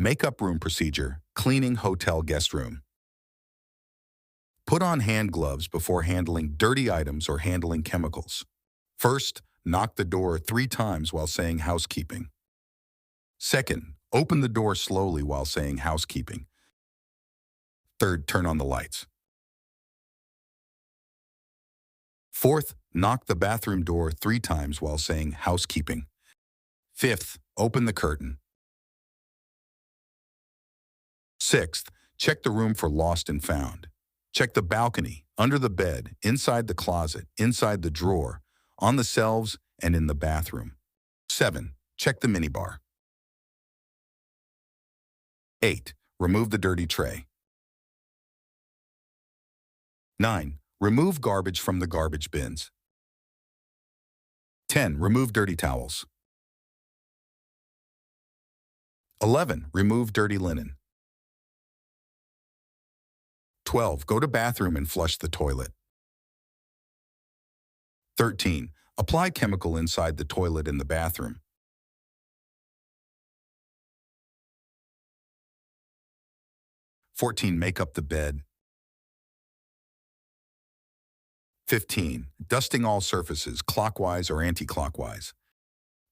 Makeup room procedure, cleaning hotel guest room. Put on hand gloves before handling dirty items or handling chemicals. First, knock the door 3 times while saying housekeeping. Second, open the door slowly while saying housekeeping. Third, turn on the lights. Fourth, knock the bathroom door 3 times while saying housekeeping. Fifth, open the curtain. Sixth, check the room for lost and found. Check the balcony, under the bed, inside the closet, inside the drawer, on the shelves, and in the bathroom. 7. Check the minibar. 8. Remove the dirty tray. 9. Remove garbage from the garbage bins. 10. Remove dirty towels. 11. Remove dirty linen. 12. Go to bathroom and flush the toilet. 13. Apply chemical inside the toilet in the bathroom. 14. Make up the bed. 15. Dusting all surfaces, clockwise or anti-clockwise.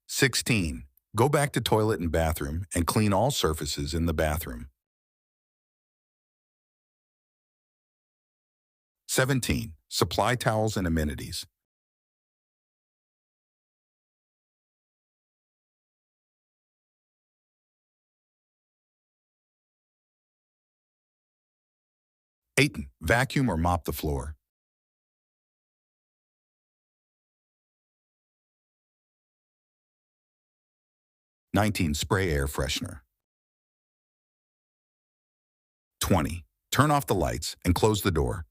16. Go back to toilet and bathroom and clean all surfaces in the bathroom. 17. Supply towels and amenities. 18. Vacuum or mop the floor. 19. Spray air freshener. 20. Turn off the lights and close the door.